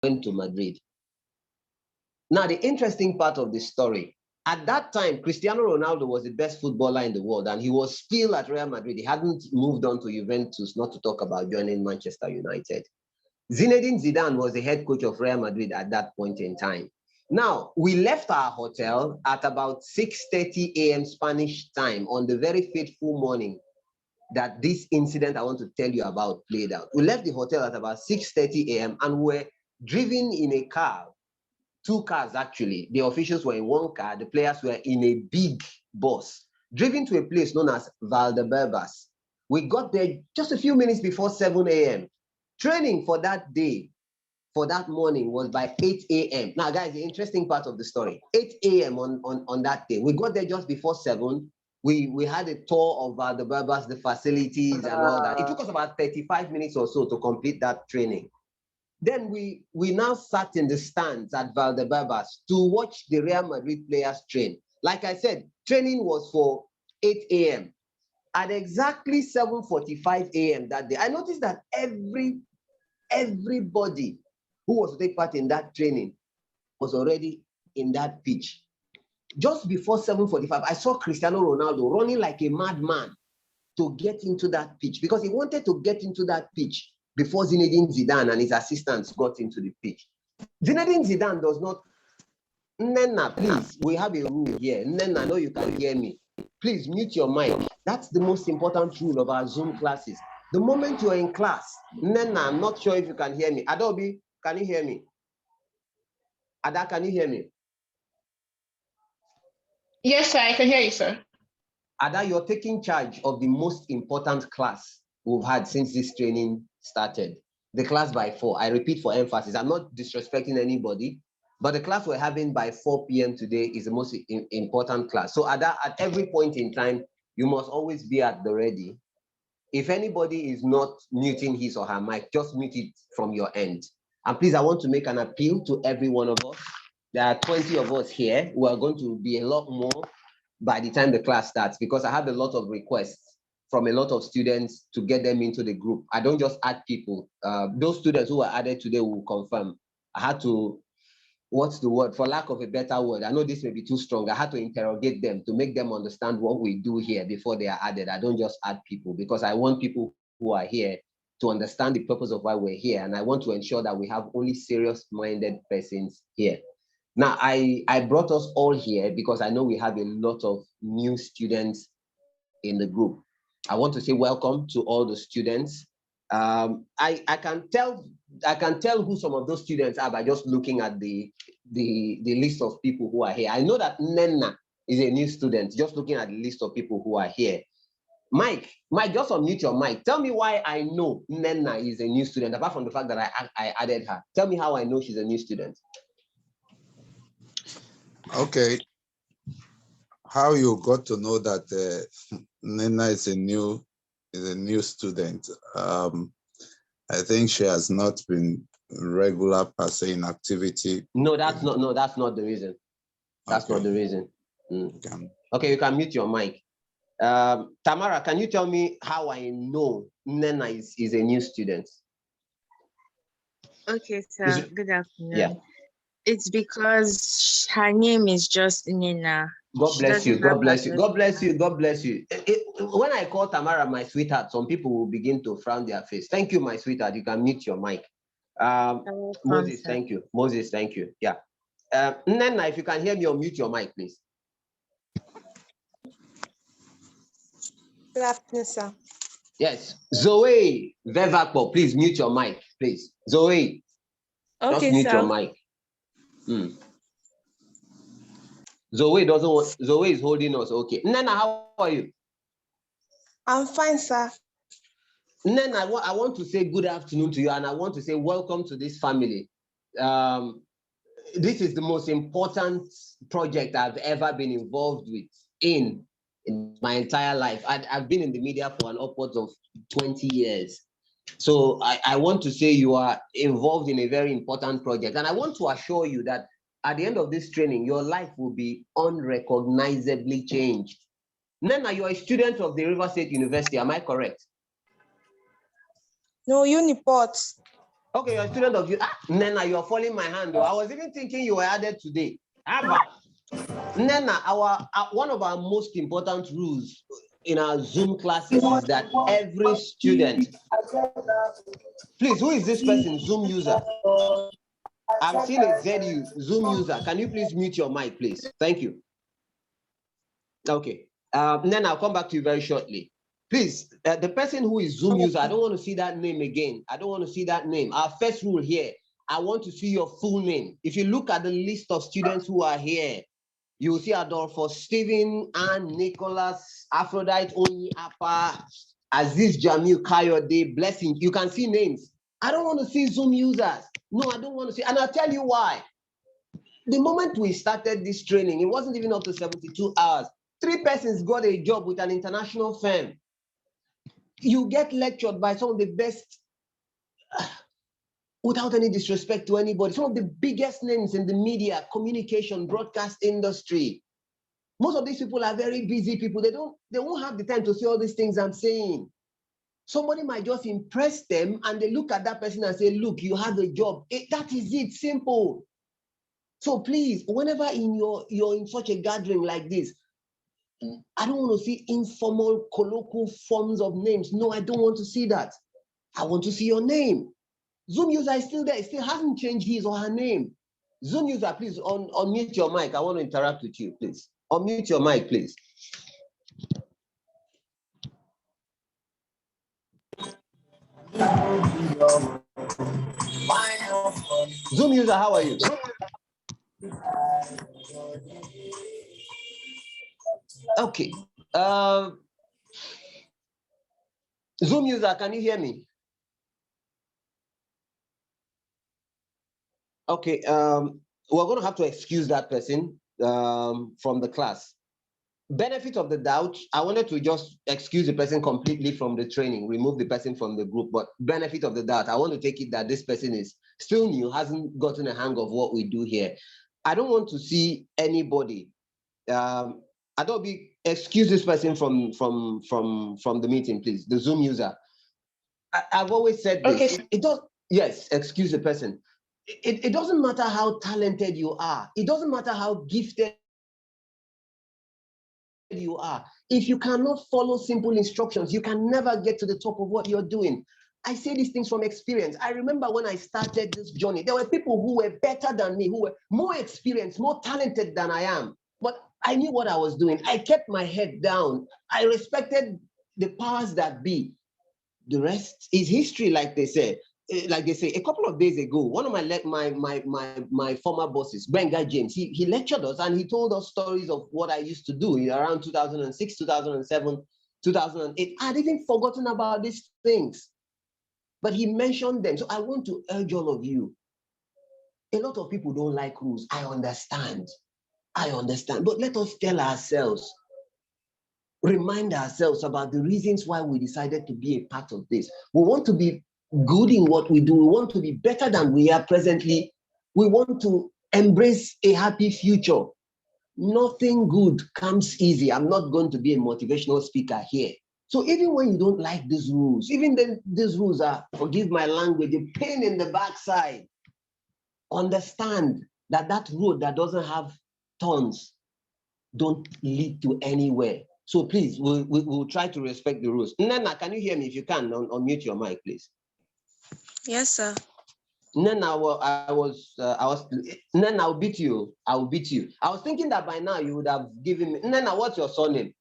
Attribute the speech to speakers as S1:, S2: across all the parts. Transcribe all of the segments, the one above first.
S1: went to Madrid. Now, the interesting part of the story, at that time, Cristiano Ronaldo was the best footballer in the world, and he was still at Real Madrid. He hadn't moved on to Juventus, not to talk about joining Manchester United. Zinedine Zidane was the head coach of Real Madrid at that point in time. Now, we left our hotel at about 6:30 a.m. Spanish time on the very fateful morning that this incident I want to tell you about played out. We left the hotel at about 6:30 a.m. and were driven in a car, 2 cars actually. The officials were in 1 car, the players were in a big bus, driven to a place known as Valdebebas. We got there just a few minutes before 7 a.m. Training for that day, for that morning, was by 8 a.m. Now, guys, the interesting part of the story, 8 a.m. on that day. We got there just before 7. We had a tour of Valdebebas, the facilities and all that. It took us about 35 minutes or so to complete that training. Then we now sat in the stands at Valdebebas to watch the Real Madrid players train. Like I said, training was for 8 a.m. At exactly 7:45 a.m. that day, I noticed that everybody who was to take part in that training was already in that pitch. Just before 7:45, I saw Cristiano Ronaldo running like a madman to get into that pitch because he wanted to get into that pitch before Zinedine Zidane and his assistants got into the pitch. Zinedine Zidane does not... Nena, please, we have a rule here. Nena, I know you can hear me. Please mute your mic. That's the most important rule of our Zoom classes. The moment you're in class, Nena, I'm not sure if you can hear me. Adobe, can you hear me? Ada, can you hear me?
S2: Yes, sir, I can hear you, sir.
S1: Ada, you're taking charge of the most important class we've had since this training started. The class by 4. I repeat for emphasis. I'm not disrespecting anybody, but the class we're having by 4 p.m. today is the most important class. So Ada, at every point in time, you must always be at the ready. If anybody is not muting his or her mic, just mute it from your end. And please, I want to make an appeal to every one of us. There are 20 of us here. We are going to be a lot more by the time the class starts because I have a lot of requests from a lot of students to get them into the group. I don't just add people. Those students who were added today will confirm. I had to, what's the word? For lack of a better word, I know this may be too strong. I had to interrogate them to make them understand what we do here before they are added. I don't just add people because I want people who are here to understand the purpose of why we're here. And I want to ensure that we have only serious-minded persons here. Now, I brought us all here because I know we have a lot of new students in the group. I want to say welcome to all the students. I can tell who some of those students are by just looking at the list of people who are here. I know that Nena is a new student, just looking at the list of people who are here. Mike, just unmute your mic. Tell me why I know Nena is a new student, apart from the fact that I added her. Tell me how I know she's a new student.
S3: Okay. How you got to know that Nena is a new student? I think she has not been regular per se in activity.
S1: No, that's not the reason. That's not the reason. Okay, you can mute your mic. Tamara, can you tell me how I know Nena is a new student?
S4: Okay, sir. Good afternoon.
S1: Yeah.
S4: It's because her name is just Nena.
S1: God bless you. God bless you. God bless you. God bless you. When I call Tamara my sweetheart, some people will begin to frown their face. Thank you, my sweetheart. You can mute your mic. Moses, thank you. Moses, thank you. Yeah. Nena, if you can hear me, or mute your mic, please.
S5: Good afternoon, sir.
S1: Yes. Zoe Vevakpo, please mute your mic, please. Zoe,
S5: okay,
S1: just mute
S5: sir.
S1: your mic. Zoe doesn't want, Zoe is holding us. Okay. Nena, how are you?
S5: I'm fine, sir.
S1: Nena, I want to say good afternoon to you, and I want to say welcome to this family. This is the most important project I've ever been involved with in my entire life. I've been in the media for an upwards of 20 years. So I want to say you are involved in a very important project. And I want to assure you that at the end of this training, your life will be unrecognizably changed. Nena, you're a student of the River State University, am I correct?
S5: No, Uniport.
S1: Okay, you're a student of you. Nena, you're falling my hand. Though. I was even thinking you were added today. Abba. Nena, one of our most important rules in our Zoom classes is that every student, please, who is this person? Zoom user. I'm seeing a ZU, Zoom user. Can you please mute your mic, please? Thank you. Okay. Then I'll come back to you very shortly. Please, the person who is Zoom user, I don't want to see that name again. I don't want to see that name. Our first rule here, I want to see your full name. If you look at the list of students who are here, you will see Adolfo, Stephen, Anne, Nicholas, Aphrodite, Oni, Apa, Aziz, Jamil, Kayode, Blessing. You can see names. I don't want to see Zoom users. No, I don't want to see. And I'll tell you why. The moment we started this training, it wasn't even up to 72 hours. 3 persons got a job with an international firm. You get lectured by some of the best, without any disrespect to anybody, some of the biggest names in the media, communication, broadcast industry. Most of these people are very busy people. They won't have the time to see all these things I'm saying. Somebody might just impress them and they look at that person and say, look, you have a job. That is it, simple. So please, whenever you're in such a gathering like this, I don't want to see informal, colloquial forms of names. No, I don't want to see that. I want to see your name. Zoom user is still there. It still hasn't changed his or her name. Zoom user, please unmute your mic. I want to interact with you, please. Unmute your mic, please. Zoom user, how are you? Okay. Zoom user, can you hear me? Okay. We're going to have to excuse that person from the class. Benefit of the doubt, I wanted to just excuse the person completely from the training, remove the person from the group, but benefit of the doubt, I want to take it that this person is still new, hasn't gotten a hang of what we do here. I don't want to see anybody. Adobe, excuse this person from the meeting, please, the Zoom user. I've always said this.
S2: Okay.
S1: It does, yes, excuse the person. It doesn't matter how talented you are. It doesn't matter how gifted you are. If you cannot follow simple instructions, you can never get to the top of what you're doing. I say these things from experience. I remember when I started this journey, there were people who were better than me, who were more experienced, more talented than I am. But I knew what I was doing. I kept my head down. I respected the powers that be. The rest is history, like they say. Like they say, a couple of days ago, one of my former bosses, Benga James, he lectured us and he told us stories of what I used to do around 2006, 2007, 2008. I'd even forgotten about these things, but he mentioned them. So I want to urge all of you. A lot of people don't like rules. I understand, but let us tell ourselves, remind ourselves about the reasons why we decided to be a part of this. We want to be good in what we do. We want to be better than we are presently. We want to embrace a happy future. Nothing good comes easy. I'm not going to be a motivational speaker here. So even when you don't like these rules, even then these rules are, forgive my language, a pain in the backside, understand that that road that doesn't have turns don't lead to anywhere. So please, we'll try to respect the rules. Nana, can you hear me? If you can, unmute your mic, please.
S4: Yes, sir.
S1: Nana, Nana, I'll beat you. I'll beat you. I was thinking that by now you would have given me. Nana, what's your surname?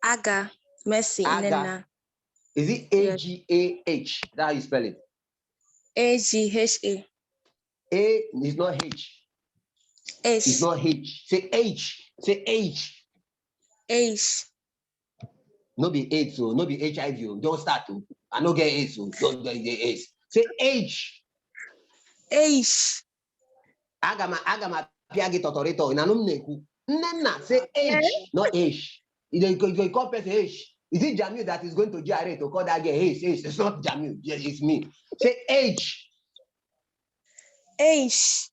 S4: Aga. Mercy.
S1: Aga.
S4: Nena.
S1: Is it A-G-A-H? That's how you spell it.
S4: A-G-H-A.
S1: A is not H.
S4: H.
S1: It's not H. Say H. Say H.
S4: H.
S1: No be AIDS, so no be HIV. Don't start to. I don't get AIDS, so don't get AIDS. Say H.
S4: H.
S1: Agama piagi totorito. Inanum neku. Nena, say H, not H. If you call person H, is it Jamil that is going to GRA to call that girl H? H. It's not Jamil. Yes, it's me. Say H.
S4: H.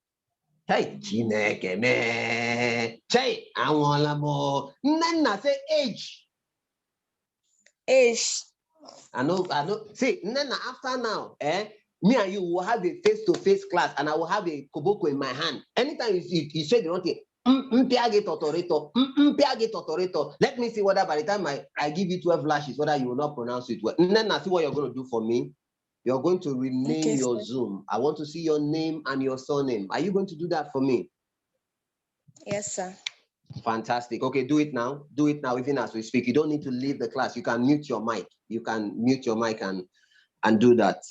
S1: Hey, Chineke me. Say, I want more. Nena, say H.
S4: H.
S1: I know. See, Nena, after now, Me and you will have a face-to-face class, and I will have a koboko in my hand. Anytime you say the wrong thing, let me see whether by the time I give you 12 lashes, whether you will not pronounce it well. And then I see what you're going to do for me. You're going to rename
S5: Okay,
S1: your
S5: sir.
S1: Zoom. I want to see your name and your surname. Are you going to do that for me?
S5: Yes, sir.
S1: Fantastic. Okay, do it now. Do it now, even as we speak. You don't need to leave the class. You can mute your mic. You can mute your mic and do that.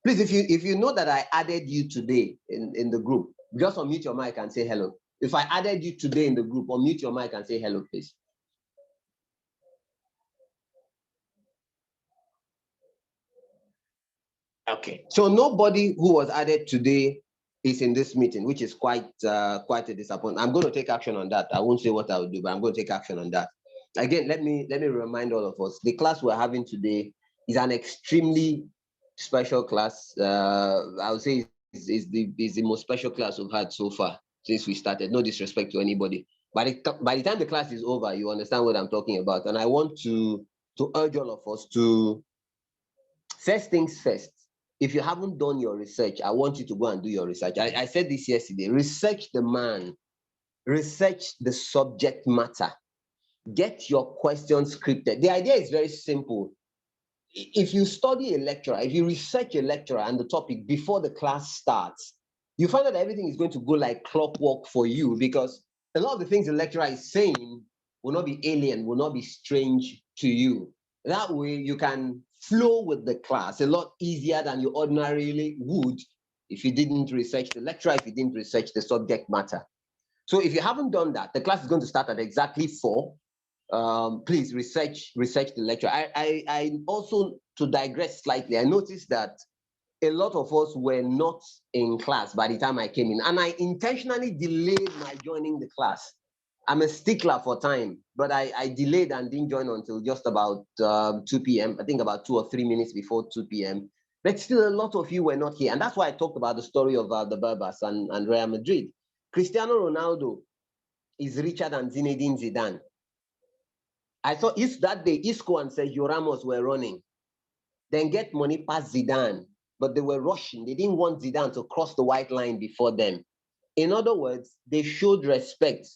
S1: Please, if you know that I added you today in the group, just unmute your mic and say hello. If I added you today in the group, unmute your mic and say hello, please. Okay. So nobody who was added today is in this meeting, which is quite a disappointment. I'm going to take action on that. I won't say what I will do, but I'm going to take action on that. Again, let me remind all of us, the class we're having today is an extremely special class. I would say is the most special class we've had so far since we started. No disrespect to anybody. By the time the class is over, you understand what I'm talking about. And I want to urge all of us to, first things first, if you haven't done your research, I want you to go and do your research. I said this yesterday, research the man, research the subject matter, get your questions scripted. The idea is very simple. If you study a lecturer, if you research a lecturer and the topic before the class starts, you find out that everything is going to go like clockwork for you, because a lot of the things the lecturer is saying will not be alien, will not be strange to you. That way you can flow with the class a lot easier than you ordinarily would if you didn't research the lecturer, if you didn't research the subject matter. So if you haven't done that, the class is going to start at exactly 4. Please research the lecture. I also, to digress slightly, I noticed that a lot of us were not in class by the time I came in, and I intentionally delayed my joining the class. I'm a stickler for time, but I delayed and didn't join until just about 2 p.m. I think about 2 or 3 minutes before 2 p.m. But still, a lot of you were not here, and that's why I talked about the story of the Berbers and Real Madrid. Cristiano Ronaldo is richer than Zinedine Zidane. I saw that day Isco and Sergio Ramos were running. Then get money past Zidane, but they were rushing. They didn't want Zidane to cross the white line before them. In other words, they showed respect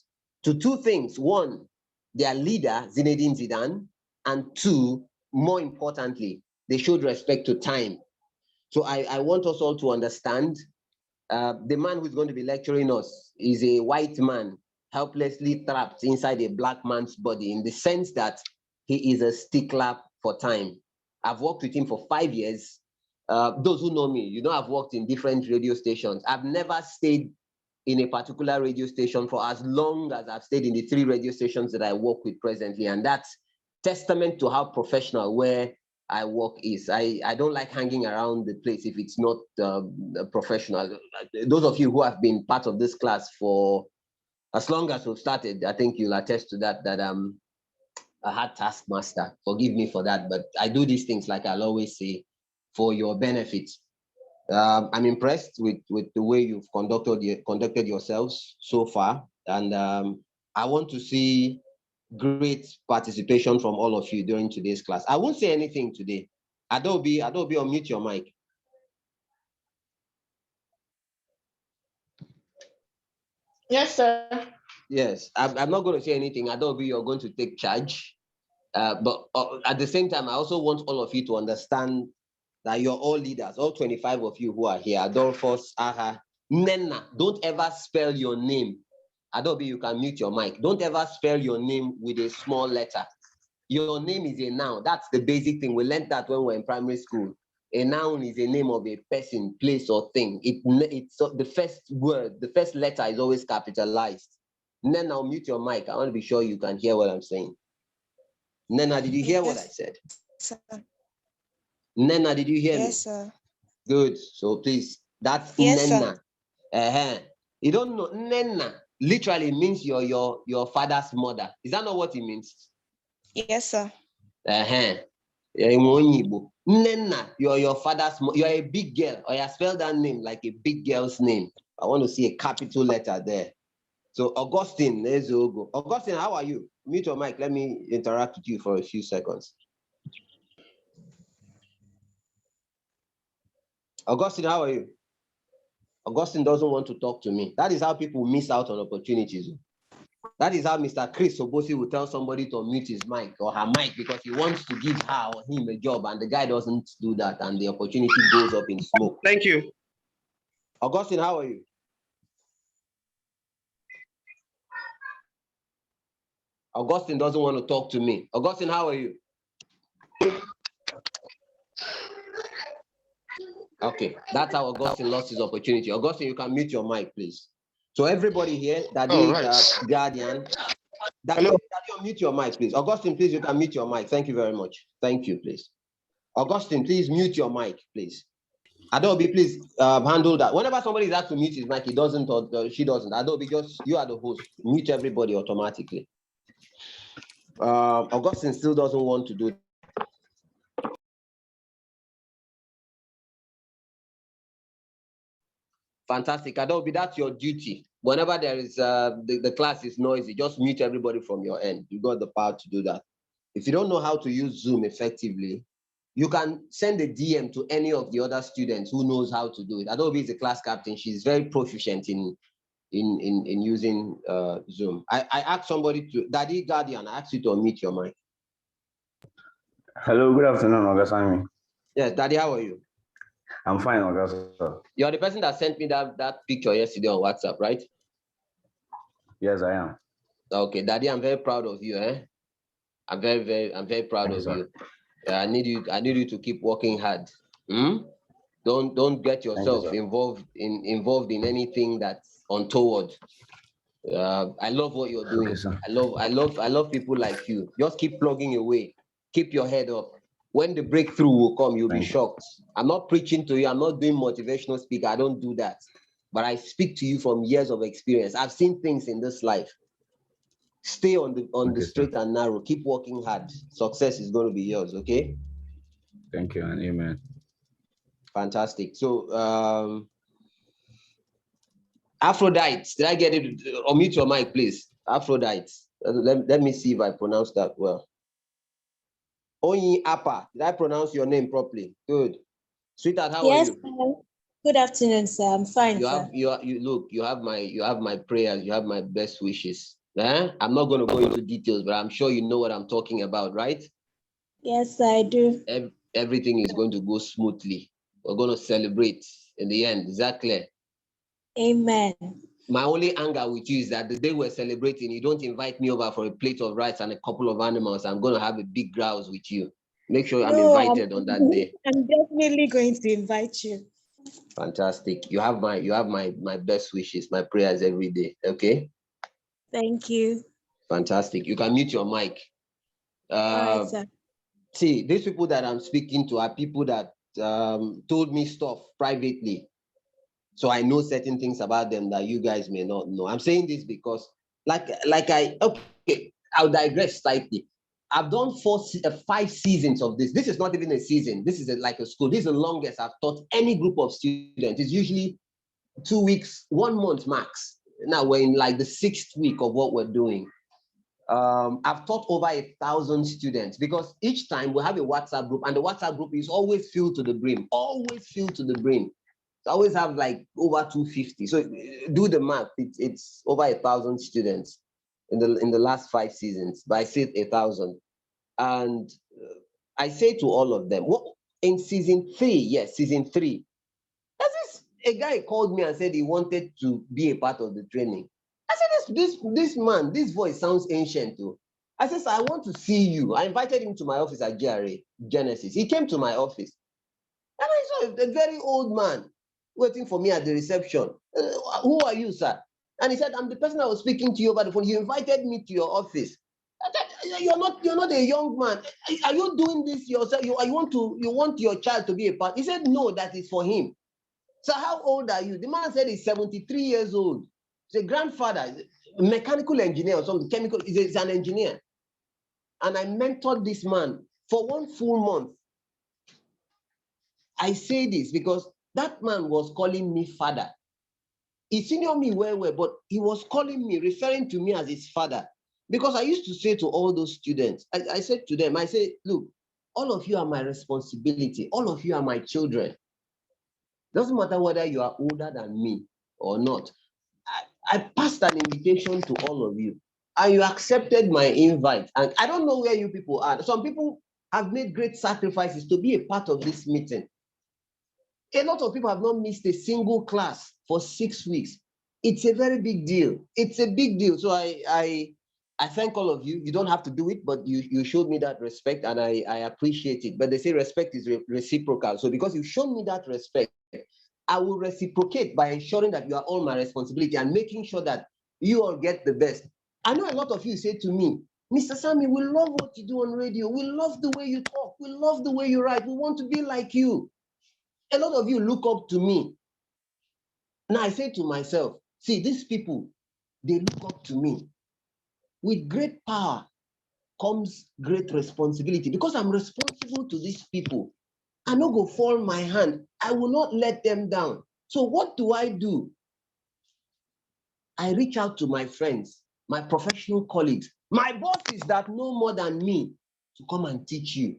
S1: to 2 things. 1, their leader, Zinedine Zidane, and 2, more importantly, they showed respect to time. So I want us all to understand, the man who's going to be lecturing us is a white man helplessly trapped inside a black man's body, in the sense that he is a stickler for time. I've worked with him for 5 years. Those who know me, you know, I've worked in different radio stations. I've never stayed in a particular radio station for as long as I've stayed in the 3 radio stations that I work with presently. And that's testament to how professional where I work is. I don't like hanging around the place if it's not professional. Those of you who have been part of this class for as long as we've started, I think you'll attest to that I'm a hard taskmaster. Forgive me for that, but I do these things, like I'll always say, for your benefit. I'm impressed with the way you've conducted yourselves so far, and I want to see great participation from all of you during today's class. I won't say anything today. Adobe, unmute your mic.
S2: Yes, sir.
S1: Yes, I'm not going to say anything. Adobe, you're going to take charge. But at the same time, I also want all of you to understand that you're all leaders, all 25 of you who are here. Adolphus, Aha, Nenna, don't ever spell your name. Adobe, you can mute your mic. Don't ever spell your name with a small letter. Your name is a noun. That's the basic thing. We learned that when we were in primary school. A noun is a name of a person, place, or thing. It's the first word, the first letter is always capitalized. Nenna, mute your mic. I want to be sure you can hear what I'm saying. Nenna, did you hear what I said?
S5: Sir.
S1: Nenna, did you hear me?
S5: Yes, sir.
S1: Good. So please, that's
S5: Yes,
S1: Nenna.
S5: sir.
S1: You don't know, Nenna literally means your father's mother. Is that not what it means?
S5: Yes, sir.
S1: Nenna, you're your father's mother. You're a big girl, or you spell that name like a big girl's name. I want to see a capital letter there. So Augustine, there's Ogo. Augustine, how are you? Mute your mic. Let me interact with you for a few seconds. Augustine, how are you? Augustine doesn't want to talk to me. That is how people miss out on opportunities. That is how Mr. Chris Obosi will tell somebody to mute his mic or her mic because he wants to give her or him a job, and the guy doesn't do that, and the opportunity goes up in smoke.
S6: Thank you.
S1: Augustine, how are you? Augustine doesn't want to talk to me. Augustine, how are you? Okay, that's how Augustine lost his opportunity. Augustine, you can mute your mic, please. So everybody here, Daddy, Guardian, Daddy, mute your mic, please. Augustine, please, you can mute your mic. Thank you very much. Thank you, please. Augustine, please mute your mic, please. Adobe, please handle that. Whenever somebody is asked to mute his mic, he doesn't or she doesn't. Adobe, just you are the host. Mute everybody automatically. Augustine still doesn't want to do it. Fantastic. Adobe, that's your duty. Whenever there is the class is noisy, just mute everybody from your end. You got the power to do that. If you don't know how to use Zoom effectively, you can send a DM to any of the other students who knows how to do it. Adobe is the class captain. She's very proficient in using Zoom. I asked somebody to, Daddy Guardian, I asked you to unmute your mic.
S7: Hello, good afternoon, Oga Sammy.
S1: Yes, Daddy, how are you?
S7: I'm fine, Oga.
S1: You're the person that sent me that picture yesterday on WhatsApp, right?
S7: Yes, I am.
S1: Okay, Daddy, I'm very proud of you. I'm very proud of you. I need you to keep working hard. Don't get yourself involved in anything that's untoward. I love what you're doing.
S7: Okay,
S1: I love people like you. Just keep plugging away. Keep your head up. When the breakthrough will come, you'll be shocked. I'm not preaching to you. I'm not doing motivational speaker. I don't do that. But I speak to you from years of experience. I've seen things in this life. Stay on the straight and narrow. Keep working hard. Success is going to be yours, okay?
S7: Thank you and amen.
S1: Fantastic. So, Aphrodite, did I get it? Unmute your mic, please. Aphrodite. Let me see if I pronounce that well. Onyi Appa, did I pronounce your name properly? Good. Sweetheart, how are you?
S8: Yes, good afternoon, sir. I'm fine, sir.
S1: You have my prayers, you have my best wishes. I'm not going to go into details, but I'm sure you know what I'm talking about, right?
S8: Yes, I do.
S1: Everything is going to go smoothly. We're going to celebrate in the end. Is that clear?
S8: Amen.
S1: My only anger with you is that the day we're celebrating, you don't invite me over for a plate of rice and a couple of animals. I'm going to have a big grouse with you. Make sure I'm invited on that day.
S8: I'm definitely going to invite you.
S1: Fantastic. You have my best wishes, my prayers every day. Okay.
S8: Thank you.
S1: Fantastic. You can mute your mic.
S8: All right, sir.
S1: See, these people that I'm speaking to are people that told me stuff privately. So I know certain things about them that you guys may not know. I'm saying this because I'll digress slightly. I've done 5 seasons of this. This is not even a season. This is like a school. This is the longest I've taught any group of students. It's usually 2 weeks, 1 month max. Now we're in like the 6th week of what we're doing. I've taught over 1,000 students because each time we have a WhatsApp group and the WhatsApp group is always filled to the brim, always filled to the brim. I always have like over 250. So do the math. It's over 1,000 students in the last 5 seasons. But I said 1,000, and I say to all of them, in season 3, yes, season 3, a guy called me and said he wanted to be a part of the training. I said, this man, this voice sounds ancient too. I said, I want to see you. I invited him to my office at GRA Genesis. He came to my office, and I saw a very old man waiting for me at the reception. Who are you, sir? And he said, I'm the person I was speaking to you over the phone. You invited me to your office. I said, you're not a young man. Are you doing this yourself? You want your child to be a part? He said, no, that is for him. So how old are you? The man said he's 73 years old. He's a grandfather, a mechanical engineer or something, chemical, he's an engineer. And I mentored this man for 1 full month. I say this because that man was calling me father. He senior me well, but he was calling me, referring to me as his father. Because I used to say to all those students, I said to them, I say, look, all of you are my responsibility. All of you are my children. Doesn't matter whether you are older than me or not. I passed an invitation to all of you, and you accepted my invite. And I don't know where you people are. Some people have made great sacrifices to be a part of this meeting. A lot of people have not missed a single class for 6 weeks. It's a very big deal. It's a big deal. So I thank all of you. You don't have to do it, but you showed me that respect, and I appreciate it. But they say respect is reciprocal. So because you've shown me that respect, I will reciprocate by ensuring that you are all my responsibility and making sure that you all get the best. I know a lot of you say to me, Mr. Sammy, we love what you do on radio. We love the way you talk. We love the way you write. We want to be like you. A lot of you look up to me. Now I say to myself, see, these people, they look up to me. With great power comes great responsibility, because I'm responsible to these people. I no go fall my hand. I will not let them down. So what do? I reach out to my friends, my professional colleagues, my bosses that know more than me, to come and teach you.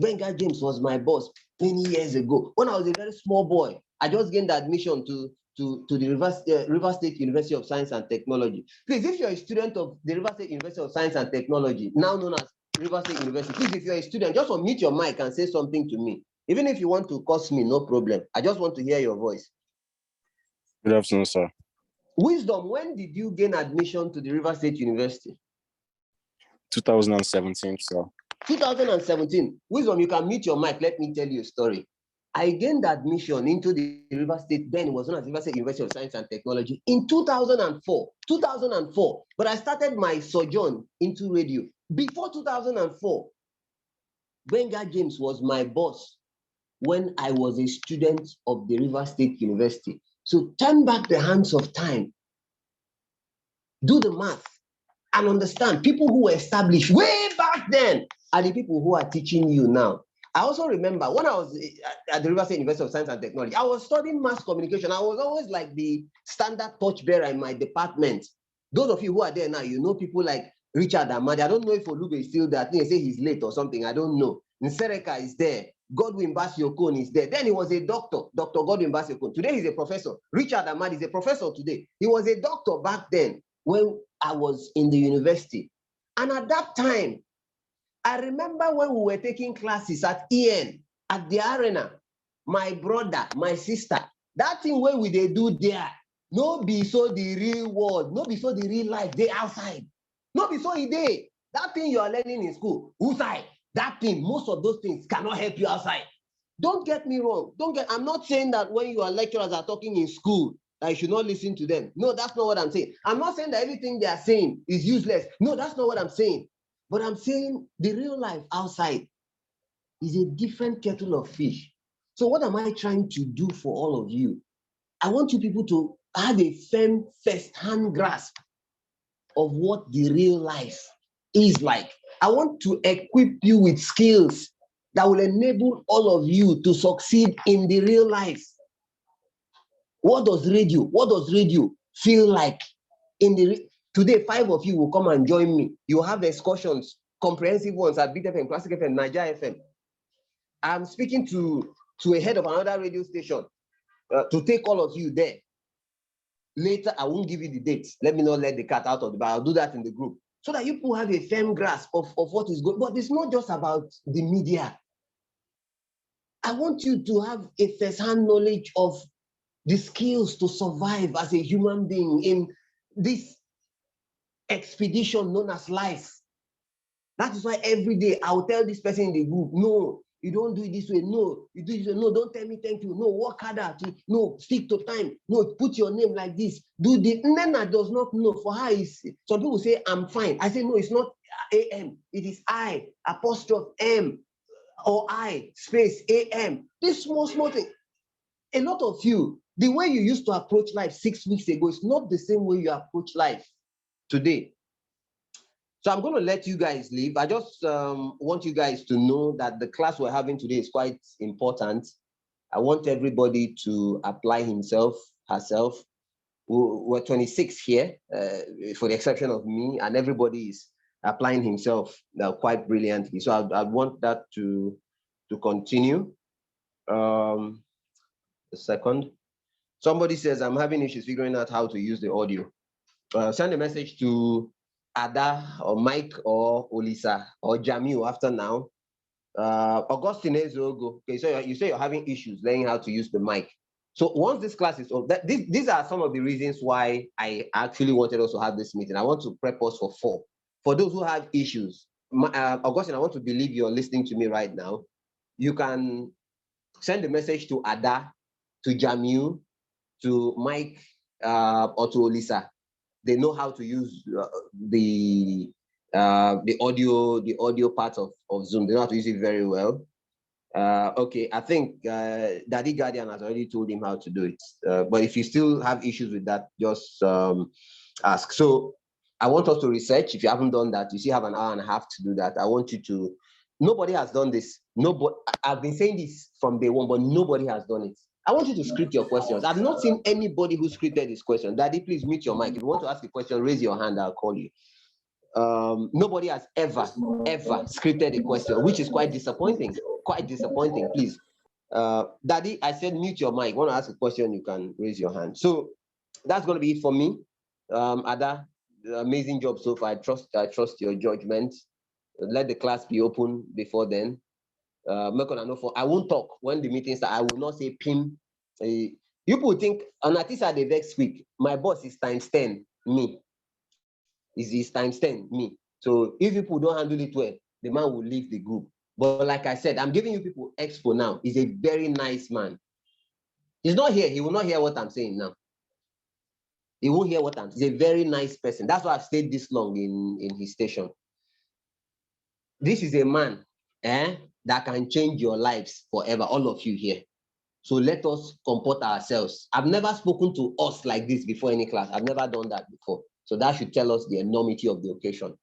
S1: Wejinya James was my boss many years ago. When I was a very small boy, I just gained admission to the River State University of Science and Technology. Please, if you're a student of the River State University of Science and Technology, now known as River State University, please, if you're a student, just unmute your mic and say something to me. Even if you want to curse me, no problem. I just want to hear your voice.
S6: Good afternoon, sir.
S1: Wisdom, when did you gain admission to the River State University?
S6: 2017, sir.
S1: 2017. Wisdom, you can mute your mic. Let me tell you a story. I gained admission into the River State, then it was known as River State University of Science and Technology, in 2004. 2004. But I started my sojourn into radio before 2004. Wejinya James was my boss when I was a student of the River State University. So turn back the hands of time, do the math, and understand people who were established way back then are the people who are teaching you now. I also remember when I was at the River State University of Science and Technology, I was studying mass communication. I was always like the standard torchbearer in my department. Those of you who are there now, you know people like Richard Amadi. I don't know if Olube is still there. I think they say he's late or something. I don't know. Nsereka is there. Godwin Basiokon is there. Then he was a doctor, Dr. Godwin Basiokon. Today he's a professor. Richard Amadi is a professor today. He was a doctor back then when I was in the university. And at that time, I remember when we were taking classes at EN, at the arena, my brother, my sister, that thing where we they do there, no be so the real world, no be so the real life, they outside. No be so they. That thing you are learning in school, outside, that thing, most of those things cannot help you outside. Don't get me wrong. I'm not saying that when your lecturers are talking in school, I should not listen to them. No, that's not what I'm saying. I'm not saying that everything they are saying is useless. No, that's not what I'm saying. But I'm saying the real life outside is a different kettle of fish. So what am I trying to do for all of you? I want you people to have a firm first-hand grasp of what the real life is like. I want to equip you with skills that will enable all of you to succeed in the real life. What does radio feel like in the today? 5 of you will come and join me. You have excursions, comprehensive ones at Big FM, Classic FM, Niger FM. I'm speaking to a head of another radio station to take all of you there. Later, I won't give you the dates. Let me not let the cat out of the bag. I'll do that in the group so that you people have a firm grasp of what is going. But it's not just about the media. I want you to have a first-hand knowledge of the skills to survive as a human being in this expedition known as life. That is why every day I'll tell this person in the group, no, you don't do it this way. No, you do it this way. No, don't tell me thank you. No, work harder. No, stick to time. No, put your name like this. Do this. Nena does not know. For her, some people say, I'm fine. I say, no, it's not AM. It is I, apostrophe M, or I, space AM. This small thing. A lot of you, the way you used to approach life 6 weeks ago is not the same way you approach life today. So I'm going to let you guys leave. I just want you guys to know that the class we're having today is quite important. I want everybody to apply himself, herself. We're 26 here, for the exception of me, and everybody is applying himself quite brilliantly. So I want that to continue. a second. Somebody says, I'm having issues figuring out how to use the audio. Send a message to Ada or Mike or Olisa or Jamil after now. Augustine Ezogo. Okay, so you say you're having issues learning how to use the mic. So once this class is over, these are some of the reasons why I actually wanted us to have this meeting. I want to prep us for 4. For those who have issues, Augustine, I want to believe you're listening to me right now. You can send a message to Ada, to Jamil, to Mike, or to Olisa. They know how to use the audio part of Zoom. They know how to use it very well. Okay, I think Daddy Guardian has already told him how to do it. But if you still have issues with that, just ask. So I want us to research. If you haven't done that, you still have an hour and a half to do that. I want you to. Nobody has done this. Nobody. I've been saying this from day one, but nobody has done it. I want you to script your questions. I've not seen anybody who scripted this question. Daddy, please mute your mic. If you want to ask a question, raise your hand. I'll call you. Nobody has ever scripted a question, which is quite disappointing. Quite disappointing. Please, Daddy, I said mute your mic. Want to ask a question? You can raise your hand. So that's going to be it for me. Ada, amazing job so far. I trust your judgment. Let the class be open before then. I won't talk when the meeting starts. I will not say pin. You people think on Atisa the vex week. My boss is times 10 me. Is times 10 me. So if people don't handle it well, the man will leave the group. But like I said, I'm giving you people expo now. He's a very nice man. He's not here. He will not hear what I'm saying now. He won't hear what I'm saying. He's a very nice person. That's why I've stayed this long in his station. This is a man that can change your lives forever, all of you here. So let us comport ourselves. I've never spoken to us like this before any class. I've never done that before. So that should tell us the enormity of the occasion.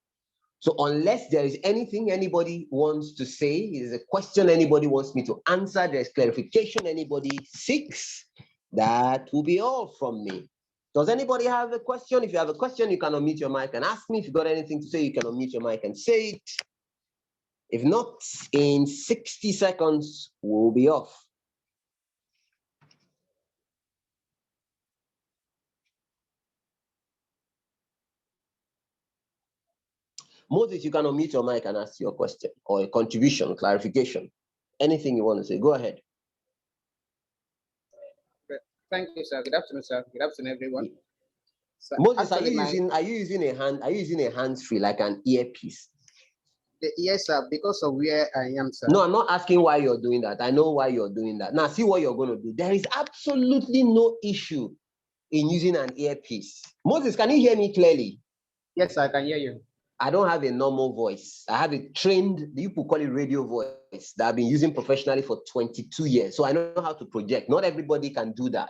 S1: So unless there is anything anybody wants to say, is a question anybody wants me to answer, there's clarification anybody seeks, that will be all from me. Does anybody have a question? If you have a question, you can unmute your mic and ask me. If you got anything to say, you can unmute your mic and say it. If not, in 60 seconds, we'll be off. Moses, you can unmute your mic and ask your question or a contribution, clarification, anything you want to say. Go ahead.
S9: Thank you, sir. Good afternoon, sir. Good afternoon, everyone. So
S1: Moses, are you using a hands-free, like an earpiece?
S9: Yes, sir, because of where I am, sir.
S1: No, I'm not asking why you're doing that. I know why you're doing that. Now, see what you're going to do. There is absolutely no issue in using an earpiece. Moses, can you hear me clearly?
S9: Yes, I can hear you.
S1: I don't have a normal voice. I have a trained, people call it radio voice, that I've been using professionally for 22 years. So I know how to project. Not everybody can do that.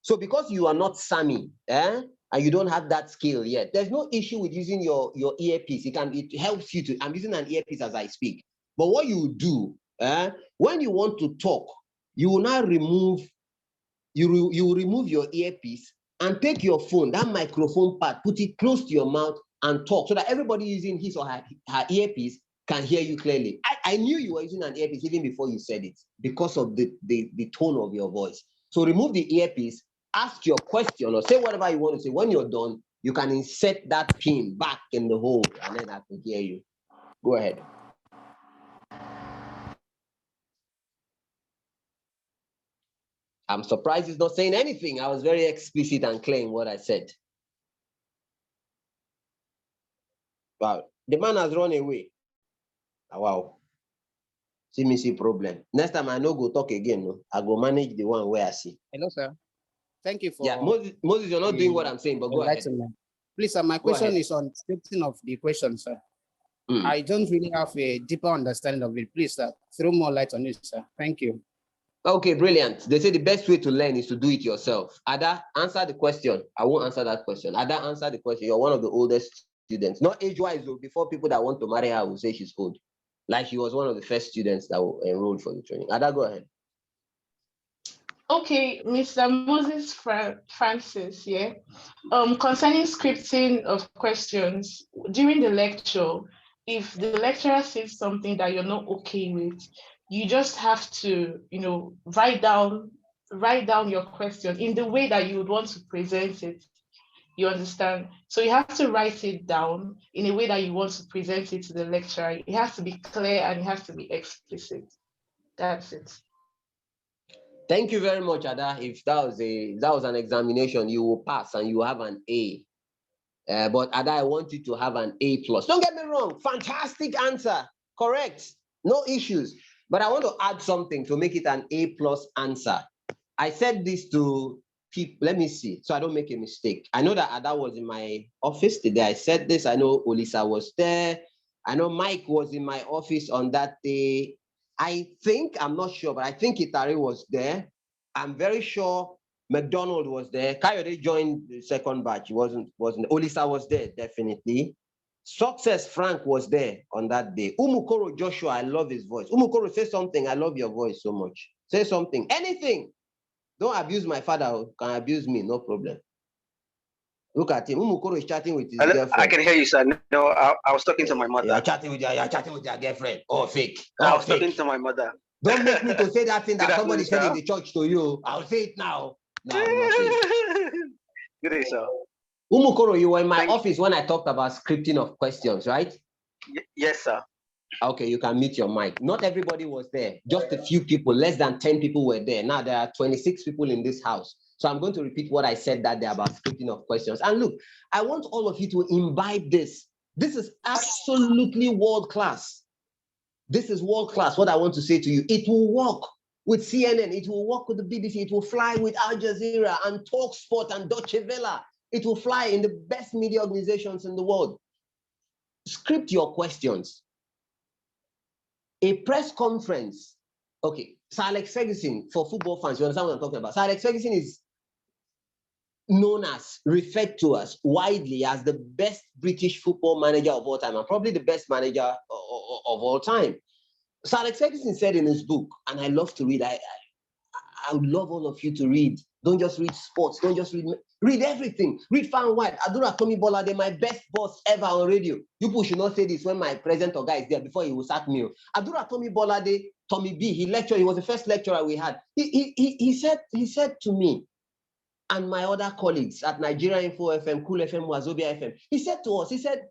S1: So because you are not Sammy, and you don't have that skill yet, there's no issue with using your earpiece. It helps you to, I'm using an earpiece as I speak. But what you do, when you want to talk, you will now remove, you will remove your earpiece and take your phone, that microphone part, put it close to your mouth and talk so that everybody using his or her earpiece can hear you clearly. I knew you were using an earpiece even before you said it because of the tone of your voice. So remove the earpiece, ask your question or say whatever you want to say. When you're done, you can insert that pin back in the hole and then I can hear you. Go ahead. I'm surprised he's not saying anything. I was very explicit and clear in what I said. Wow, the man has run away. Wow. See me see problem. Next time I no go talk again. No, I go manage the one where I see.
S9: Hello, sir. Thank you for.
S1: Yeah, Moses, you're not doing what I'm saying, but go ahead.
S9: Please, sir, my question is on scripting of the question, sir. I don't really have a deeper understanding of it. Please, sir, throw more light on it, sir. Thank you.
S1: Okay, brilliant. They say the best way to learn is to do it yourself. Ada, answer the question. I won't answer that question. Ada, answer the question. You're one of the oldest students. Not age-wise, though. Before people that want to marry her will say she's old. Like she was one of the first students that were enrolled for the training. Ada, go ahead.
S2: Okay, Mr. Moses Francis, yeah. Concerning scripting of questions, during the lecture, if the lecturer says something that you're not okay with, you just have to, write down write down your question in the way that you would want to present it. You understand? So you have to write it down in a way that you want to present it to the lecturer. It has to be clear and it has to be explicit. That's it.
S1: Thank you very much, Ada. If that was an examination, you will pass and you will have an A. But Ada, I want you to have an A+. Don't get me wrong. Fantastic answer. Correct. No issues. But I want to add something to make it an A+ answer. I said this to people. Let me see, so I don't make a mistake. I know that Ada was in my office the day I said this. I know Olisa was there. I know Mike was in my office on that day. I think, I'm not sure, but I think Itari was there. I'm very sure McDonald was there. Kayode joined the second batch. He wasn't. Olisa was there, definitely. Success Frank was there on that day. Umukoro Joshua, I love his voice. Umukoro, say something. I love your voice so much. Say something. Anything. Don't abuse my father. Can abuse me, no problem. Look at him. Umukoro is chatting with his girlfriend.
S10: I can hear you, sir. No, I was talking to my mother.
S1: You're chatting with your girlfriend. Oh, fake.
S10: I was talking to my mother.
S1: Don't make me to say that thing that somebody said in the church to you. I'll say it now. No, I'm not saying it.
S10: Good day, sir.
S1: Umukoro, you were in my office when I talked about scripting of questions, right?
S10: Yes, sir.
S1: Okay, you can mute your mic. Not everybody was there. Just a few people, less than 10 people were there. Now there are 26 people in this house. So I'm going to repeat what I said that day about scripting of questions. And look, I want all of you to imbibe this. This is absolutely world class. This is world class, what I want to say to you. It will work with CNN. It will work with the BBC. It will fly with Al Jazeera and TalkSport and Deutsche Welle. It will fly in the best media organizations in the world. Script your questions. A press conference. Okay, Sir Alex Ferguson, for football fans, you understand what I'm talking about. Sir Alex Ferguson is known as, referred to as widely as the best British football manager of all time, and probably the best manager of all time. Sir Alex Ferguson said in his book, and I love to read, I would love all of you to read. Don't just read sports, don't just read everything. Read far and wide. Adura Tommy Bolade, my best boss ever on radio. You people should not say this when my presenter guy is there before he will sack me. Adura Tommy Bolade, Tommy B, he lectured, he was the first lecturer we had. He said to me and my other colleagues at Nigeria Info FM, Cool FM, Wazobia FM, he said to us, he said,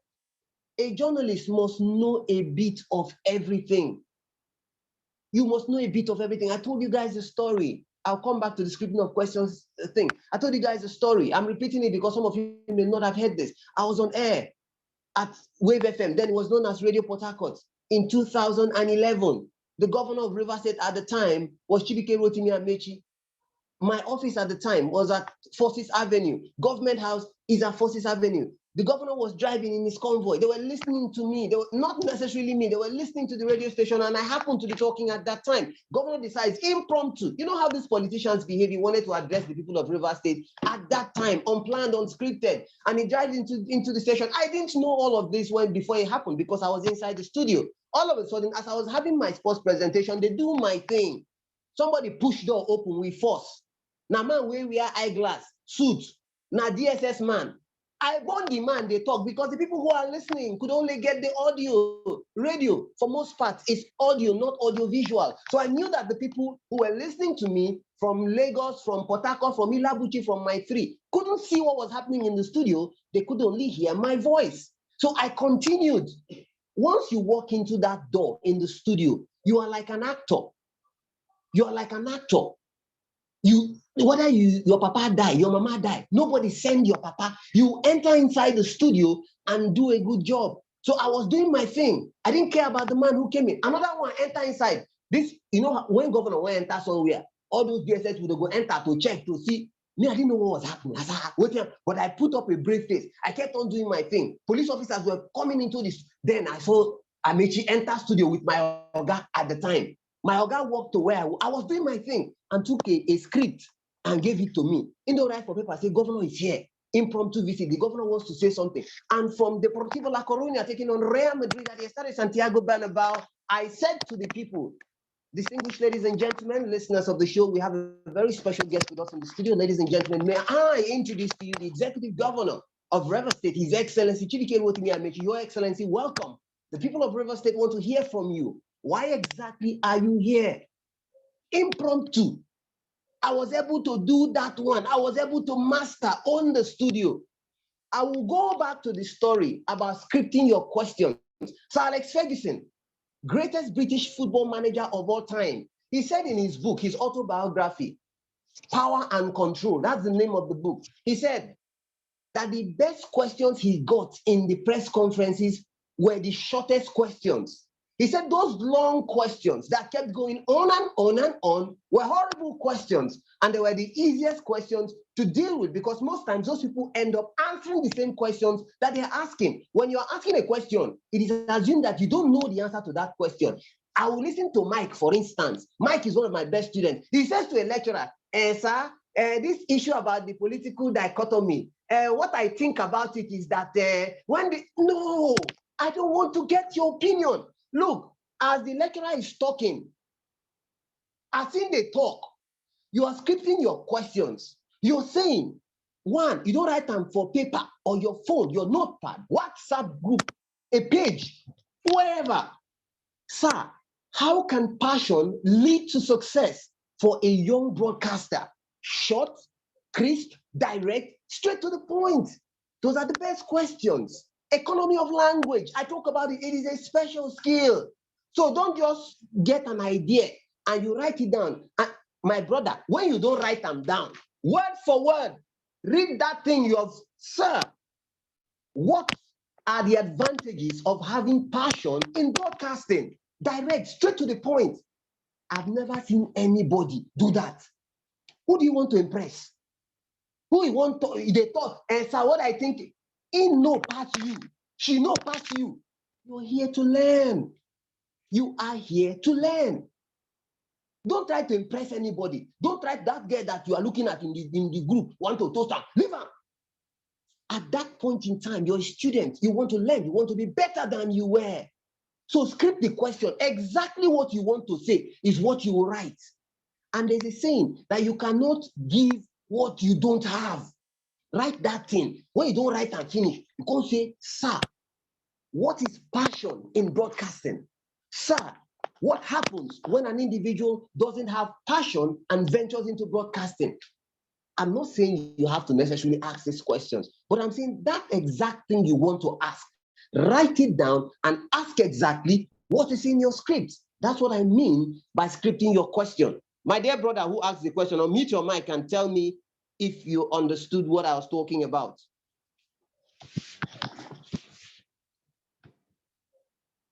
S1: a journalist must know a bit of everything. You must know a bit of everything. I told you guys the story. I'll come back to the scripting of questions thing. I told you guys the story. I'm repeating it because some of you may not have heard this. I was on air at Wave FM, then it was known as Radio Port Harcourt, in 2011. The governor of Rivers State at the time was Chibike Rotimi Amechi. My office at the time was at Forces Avenue. Government House is at Forces Avenue. The governor was driving in his convoy. They were listening to me. They were not necessarily me. They were listening to the radio station, and I happened to be talking at that time. Governor decides impromptu. You know how these politicians behave. He wanted to address the people of Rivers State at that time, unplanned, unscripted, and he drives into the station. I didn't know all of this before it happened because I was inside the studio. All of a sudden, as I was having my sports presentation, they do my thing. Somebody push door open with force. Now, man, where we are eyeglass, suit, now DSS man. I want the man they talk because the people who are listening could only get the audio. Radio, for most parts, is audio, not audio visual. So I knew that the people who were listening to me from Lagos, from Port Harcourt, from Ilabuchi, from my three, couldn't see what was happening in the studio. They could only hear my voice. So I continued. Once you walk into that door in the studio, you are like an actor. You are like an actor. Whether your papa die, your mama die, nobody send your papa. You enter inside the studio and do a good job. So I was doing my thing. I didn't care about the man who came in. Another one enter inside. This, when governor went enter somewhere, all those DSS would go enter to check to see. Me, I didn't know what was happening. I said, but I put up a brave face. I kept on doing my thing. Police officers were coming into this. Then I saw Amechi enter studio with my Oga at the time. My Oga walked to where I was doing my thing and took a script and gave it to me. In the right for paper, say, governor is here. Impromptu visit. The governor wants to say something. And from the Deportivo La Coruña taking on Real Madrid at the Estadio Santiago Bernabeu, I said to the people, distinguished ladies and gentlemen, listeners of the show, we have a very special guest with us in the studio. Ladies and gentlemen, may I introduce to you the executive governor of Rivers State, His Excellency Chibike Rotimi Amechi. Your Excellency, welcome. The people of Rivers State want to hear from you. Why exactly are you here? Impromptu. I was able to do that one. I was able to master on the studio. I will go back to the story about scripting your questions. Sir Alex Ferguson, greatest British football manager of all time. He said in his book, his autobiography, Power and Control, that's the name of the book. He said that the best questions he got in the press conferences were the shortest questions. He said those long questions that kept going on and on and on were horrible questions, and they were the easiest questions to deal with because most times those people end up answering the same questions that they're asking. When you're asking a question, it is assumed that you don't know the answer to that question. I will listen to Mike, for instance. Mike is one of my best students. He says to a lecturer, sir, this issue about the political dichotomy, what I think about it is that no, I don't want to get your opinion. Look, as the lecturer is talking, as in they talk, you are scripting your questions. You're saying, one, you don't write them for paper or your phone, your notepad, WhatsApp group, a page, wherever. Sir, how can passion lead to success for a young broadcaster? Short, crisp, direct, straight to the point. Those are the best questions. Economy of language, I talk about it, it is a special skill. So don't just get an idea and you write it down. And my brother, when you don't write them down, word for word, read that thing you have, sir, what are the advantages of having passion in broadcasting? Direct, straight to the point. I've never seen anybody do that. Who do you want to impress? Who you want to, they thought, and sir, what I think, he know past you, she know past you. You're here to learn. You are here to learn. Don't try to impress anybody. Don't try that girl that you are looking at in the group, want to toast her, leave her. At that point in time, you're a student, you want to learn, you want to be better than you were. So script the question. Exactly what you want to say is what you will write. And there's a saying that you cannot give what you don't have. Write that thing. When you don't write and finish, you can't say, sir, what is passion in broadcasting? Sir, what happens when an individual doesn't have passion and ventures into broadcasting? I'm not saying you have to necessarily ask these questions, but I'm saying that exact thing you want to ask, write it down and ask exactly what is in your script. That's what I mean by scripting your question. My dear brother who asked the question, unmute your mic and tell me if you understood what I was talking about.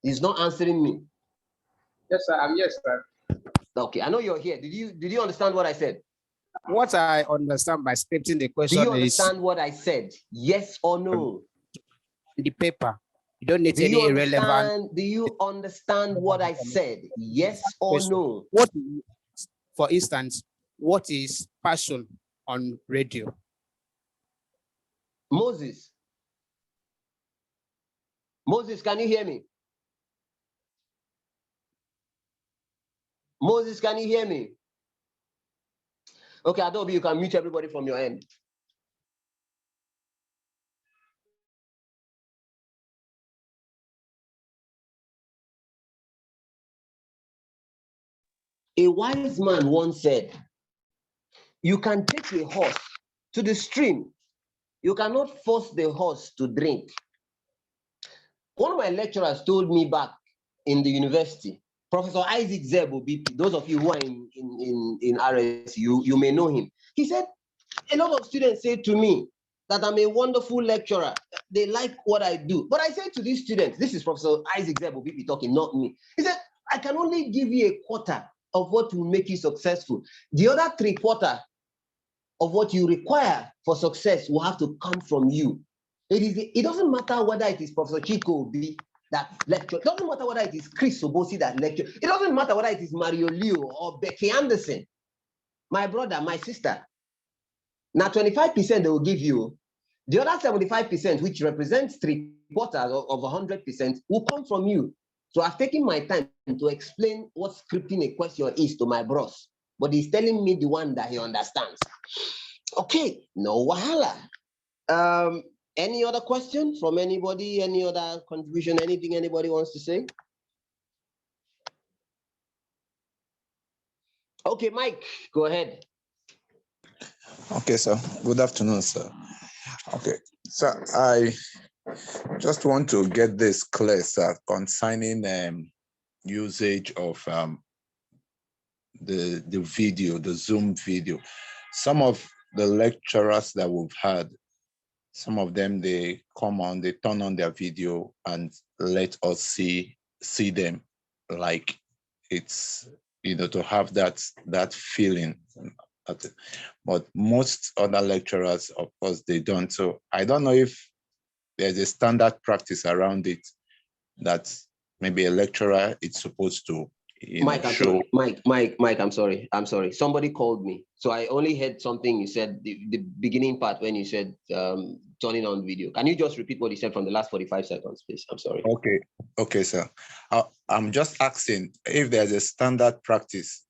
S1: He's not answering me.
S9: Yes, sir. Yes, sir.
S1: Okay, I know you're here. Did you understand what I said?
S9: What I understand by scripting the question is...
S1: Do you understand what I said? Yes or no?
S9: The paper. You don't need any irrelevant...
S1: Do you understand what I said? Yes or no?
S9: What, for instance, what is passion on radio?
S1: Moses. Moses, can you hear me? Moses, can you hear me? Okay, Adobe, you can mute everybody from your end. A wise man once said, you can take a horse to the stream. You cannot force the horse to drink. One of my lecturers told me back in the university, Professor Isaac Zebo, BP, those of you who are in RS, you may know him. He said, a lot of students say to me that I'm a wonderful lecturer. They like what I do. But I say to these students, this is Professor Isaac Zebo, BP talking, not me. He said, I can only give you a quarter of what will make you successful. The other 3/4 of what you require for success will have to come from you. It doesn't matter whether it is Professor Chico Obi that lecture. It doesn't matter whether it is Chris Obosi that lecture. It doesn't matter whether it is Mario Leo or Becky Anderson. My brother, my sister. Now 25% they will give you. The other 75%, which represents 3/4 of 100%, will come from you. So I've taken my time to explain what scripting a question is to my bros, but he's telling me the one that he understands. Okay, no wahala. Any other question from anybody? Any other contribution? Anything anybody wants to say? Okay, Mike, go ahead.
S3: Okay, sir. Good afternoon, sir. Okay, so I just want to get this clear, sir, concerning usage of the video, the Zoom video. Some of the lecturers that we've had, some of them, they come on, they turn on their video and let us see them, like it's, to have that feeling. But most other lecturers, of course, they don't. So I don't know if there's a standard practice around it that maybe a lecturer is supposed to
S1: Mike, I'm
S3: show.
S1: sorry. Mike, I'm sorry. Somebody called me. So I only heard something you said, the beginning part when you said turning on video. Can you just repeat what you said from the last 45 seconds, please? I'm sorry.
S3: Okay, sir. I'm just asking if there's a standard practice.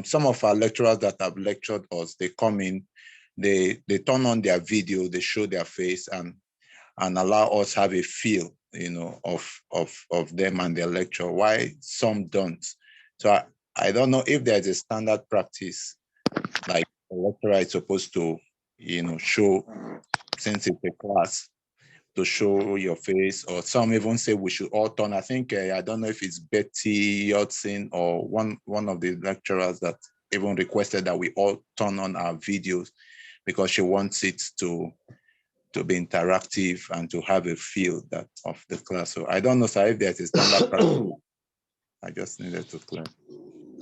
S3: Some of our lecturers that have lectured us, they come in, they turn on their video, they show their face and allow us have a feel, of them and their lecture. Why some don't? So I don't know if there's a standard practice, like a lecturer is supposed to, show, since it's a class, to show your face, or some even say we should all turn. I think, I don't know if it's Betty Yodson or one of the lecturers that even requested that we all turn on our videos because she wants it to be interactive and to have a feel that of the class. So I don't know, sir, if there's a standard practice. I just needed to clear.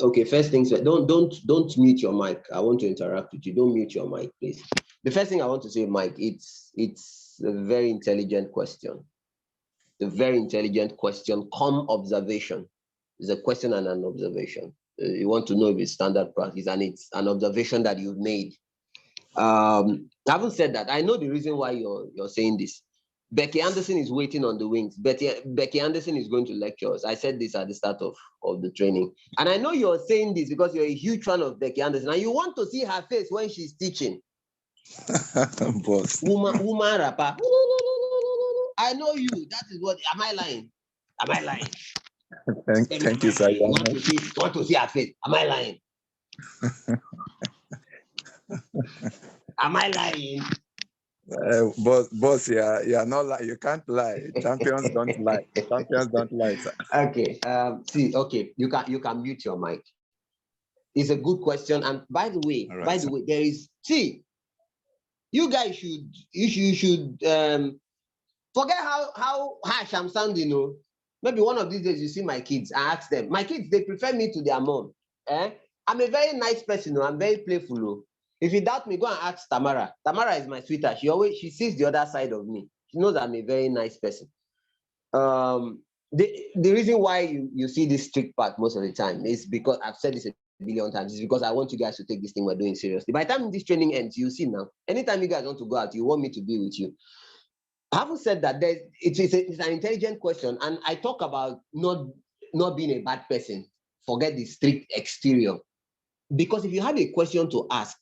S1: Okay, first things, don't mute your mic. I want to interact with you. Don't mute your mic, please. The first thing I want to say, Mike, it's a very intelligent question. A very intelligent question, come observation. It's a question and an observation. You want to know if it's standard practice, and it's an observation that you've made. Having said that, I know the reason why you're saying this. Becky Anderson is waiting on the wings. Becky Anderson is going to lecture us. I said this at the start of the training. And I know you're saying this because you're a huge fan of Becky Anderson and you want to see her face when she's teaching.
S3: Boss.
S1: Woman rapper. I know you. That is what. Am I lying? Am I lying?
S3: Thank you, sir.
S1: Want to see her face? Am I lying? Am I lying?
S3: Boss, yeah, not lie. You can't lie. Champions don't lie. Champions don't lie, sir.
S1: Okay. Okay, you can mute your mic. It's a good question. And by the way, there is you guys should forget how harsh I'm sounding. Maybe one of these days you see my kids and ask them. My kids, they prefer me to their mom. I'm a very nice person. I'm very playful. If you doubt me, go and ask Tamara. Tamara is my sweetheart. She sees the other side of me. She knows I'm a very nice person. The reason why you see this strict part most of the time is because I've said this a billion times. Is because I want you guys to take this thing we're doing seriously. By the time this training ends, you see now. Anytime you guys want to go out, you want me to be with you. Having said that, it's an intelligent question, and I talk about not being a bad person. Forget the strict exterior. Because if you have a question to ask.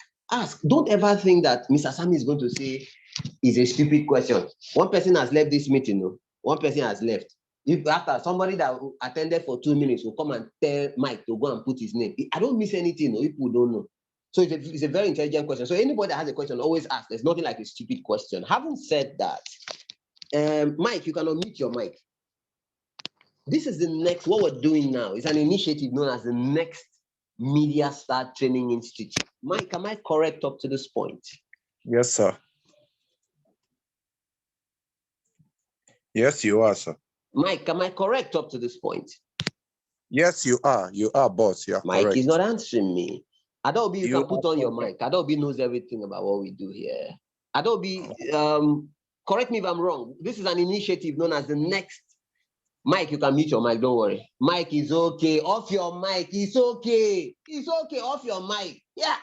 S1: Don't ever think that Mr. Sammy is going to say is a stupid question. One person has left this meeting. One person has left. If after somebody that attended for 2 minutes will come and tell Mike to go and put his name, I don't miss anything. People don't know. So it's a very intelligent question. So anybody that has a question, always ask. There's nothing like a stupid question. Having said that, Mike, you can unmute your mic. This is the next, what we're doing now is an initiative known as the Next Media Star Training Institute. Mike, am I correct up to this point?
S3: Yes, sir. Yes, you are, sir.
S1: Mike, am I correct up to this point?
S3: Yes, you are. You are, boss. You are
S1: Mike
S3: correct.
S1: is not answering me. Adobe, you can put on your mic. Adobe knows everything about what we do here. Adobe, correct me if I'm wrong. This is an initiative known as the Next. Mike, you can mute your mic, don't worry. Mike is okay. Off your mic. It's okay. It's okay. Off your mic. Yeah.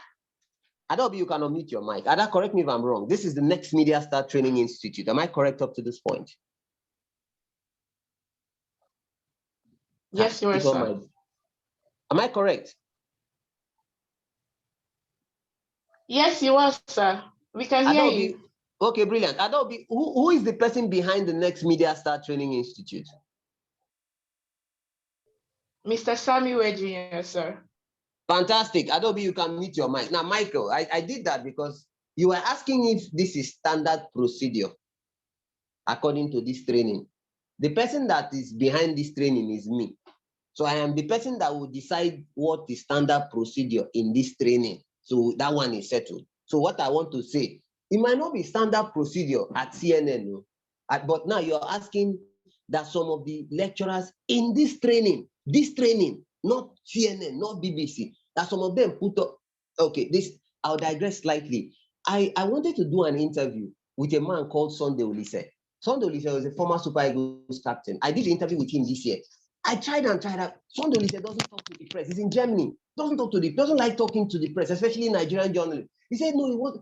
S1: Adobe, you can unmute your mic. Ada, correct me if I'm wrong. This is the Next Media Star Training Institute. Am I correct up to this point?
S2: Yes, you are, sir.
S1: Am I correct?
S2: Yes, you are, sir. We can hear you.
S1: Okay, brilliant. Adobe, who is the person behind the Next Media Star Training Institute?
S2: Mr. Sammy Wejinya, sir.
S1: Fantastic. Adobe, you can mute your mic. Now, Michael, I did that because You were asking if this is standard procedure according to this training. The person that is behind this training is me. So I am the person that will decide what is standard procedure in this training. So that one is settled. So what I want to say, it might not be standard procedure at CNN, but now you're asking that some of the lecturers in this training, not CNN, not BBC, that some of them put up, okay, this, I'll digress slightly. I wanted to do an interview with a man called Sunday Olise. Sunday Olise was a former Super Eagles captain. I did the interview with him this year. I tried and tried out. Sunday Olise doesn't talk to the press. He's in Germany. Doesn't like talking to the press, especially Nigerian journalists. He said, no, he won't.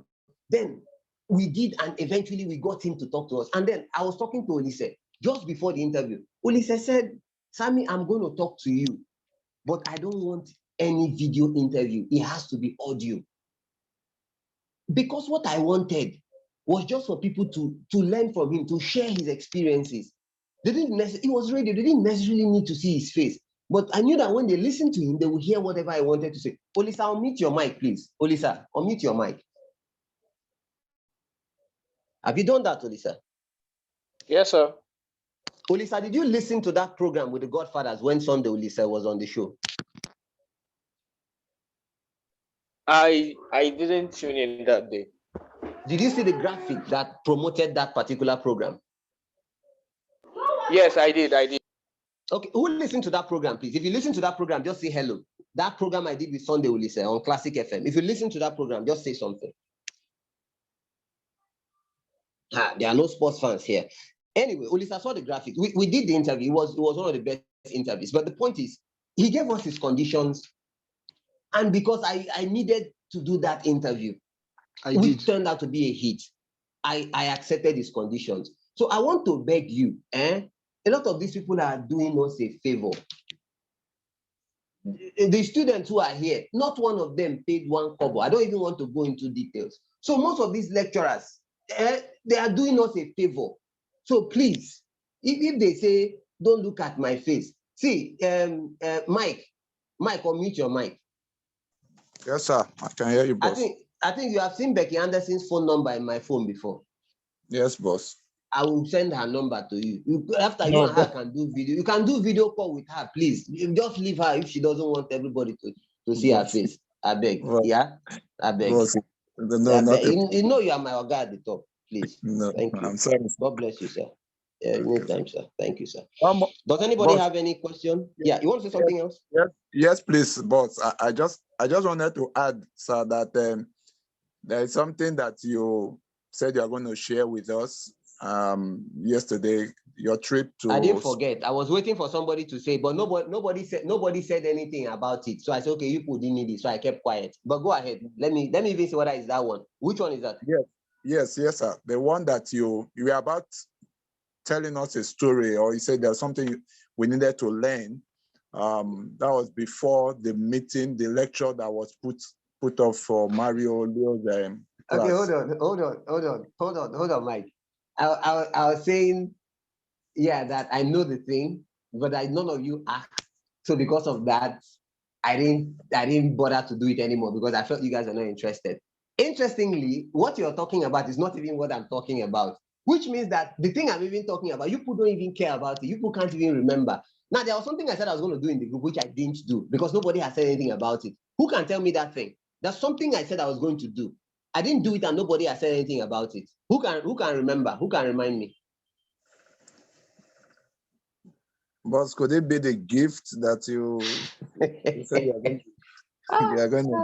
S1: Then we did, and eventually we got him to talk to us. And then I was talking to Olise just before the interview. Olise said, Sammy, I'm going to talk to you, but I don't want any video interview. It has to be audio. Because what I wanted was just for people to learn from him, to share his experiences. They didn't necessarily, it was radio, they didn't necessarily need to see his face. But I knew that when they listened to him, they would hear whatever I wanted to say. Olisa, unmute your mic, please. Olisa, unmute your mic. Have you done that, Olisa?
S10: Yes, sir.
S1: Olisa, did you listen to that program with the Godfathers when Sunday Olisa was on the show?
S10: I didn't tune in that day.
S1: Did you see the graphic that promoted that particular program?
S10: Yes, I did.
S1: Okay, who listened to that program, please? If you listen to that program, just say hello. That program I did with Sunday Olise on Classic FM. If you listen to that program, just say something. There are no sports fans here. Anyway, Olisa saw the graphic. We did the interview. It was one of the best interviews. But the point is, he gave us his conditions. And because I needed to do that interview, which turned out to be a hit, I accepted his conditions. So I want to beg you, a lot of these people are doing us a favor. The students who are here, not one of them paid one kobo. I don't even want to go into details. So most of these lecturers, they are doing us a favor. So please, if they say, don't look at my face. See, Mike, unmute your mic.
S3: Yes, sir. I can hear you, boss.
S1: I think you have seen Becky Anderson's phone number in my phone before.
S3: Yes, boss.
S1: I will send her number to you. You and her can do video. You can do video call with her, please. You just leave her if she doesn't want everybody to see her face. I beg. Yeah? I beg.
S3: Boss, no,
S1: you know you are my Oga at the top, please.
S3: No,
S1: thank you.
S3: I'm sorry.
S1: God bless you, sir. Anytime, sir. Thank you, sir. Does anybody
S3: boss,
S1: have any question? Yeah, you want to say something else?
S3: Yes, please, boss. I just wanted to add, sir, that there is something that you said you are going to share with us yesterday, your trip to...
S1: I didn't forget. I was waiting for somebody to say, but nobody said anything about it. So I said, okay, you didn't need it. So I kept quiet. But go ahead. Let me even see whether it's that one. Which one is that?
S3: Yes, sir. The one that you were about telling us a story, or you said there's something we needed to learn. That was before the meeting, the lecture that was put up for Mario Leo's class.
S1: Okay, hold on, Mike. I was saying, yeah, that I know the thing, but none of you asked. So because of that, I didn't bother to do it anymore because I felt you guys are not interested. Interestingly, what you're talking about is not even what I'm talking about, which means that the thing I'm even talking about, you people don't even care about it. You people can't even remember. Now, there was something I said I was going to do in the group, which I didn't do because nobody has said anything about it. Who can tell me that thing? There's something I said I was going to do. I didn't do it and nobody has said anything about it. Who can remember? Who can remind me?
S3: Boss, could it be the gift that you said you are going to give?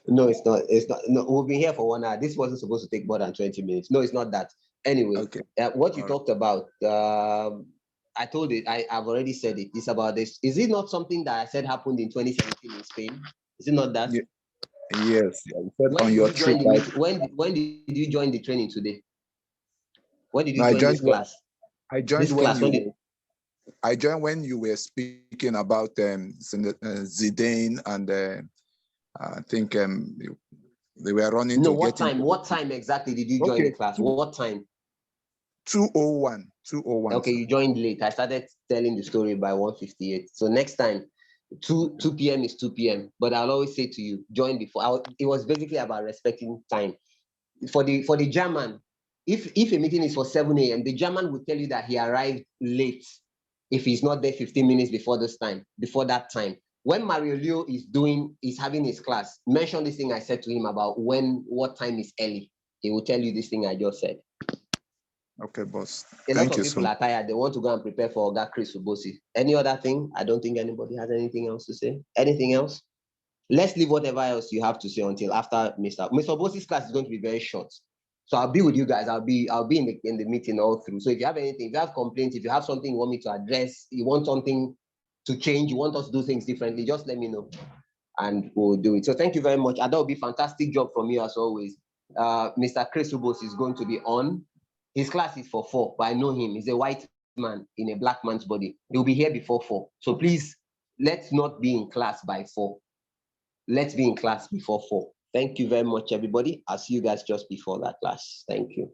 S1: No, it's not. It's not. No, we've been here for 1 hour. This wasn't supposed to take more than 20 minutes. No, it's not that. Anyway,
S3: okay.
S1: What you talked about, I told it. I've already said it. It's about this. Is it not something that I said happened in 2017 in Spain? Is it not that?
S3: Yeah. Yes. You said on your trip.
S1: When did you join the training today? When did you join this class?
S3: I joined I joined when you were speaking about Zidane and I think they were running.
S1: No, what time? What time exactly did you join the class? What time?
S3: 2:01. 2:01.
S1: Okay, you joined late. I started telling the story by 1:58. So next time, 2 p.m. is 2 p.m. But I'll always say to you, join before. It was basically about respecting time. For the German, if a meeting is for 7 a.m., the German will tell you that he arrived late if he's not there 15 minutes before that time. When Mario Leo is having his class, mention this thing I said to him about what time is early. He will tell you this thing I just said.
S11: Okay, boss.
S1: A lot of people are tired. They want to go and prepare for Oga Chris Ubosi. Any other thing? I don't think anybody has anything else to say. Anything else? Let's leave whatever else you have to say until after Mr. Ubosi's class is going to be very short. So I'll be with you guys. I'll be in the meeting all through. So if you have anything, if you have complaints, if you have something you want me to address, you want something to change, you want us to do things differently, just let me know and we'll do it. So thank you very much. And that will be a fantastic job from you as always. Mr. Chris Ubos is going to be on. His class is for 4, but I know him. He's a white man in a black man's body. He'll be here before 4. So please, let's not be in class by 4. Let's be in class before 4. Thank you very much, everybody. I'll see you guys just before that class. Thank you.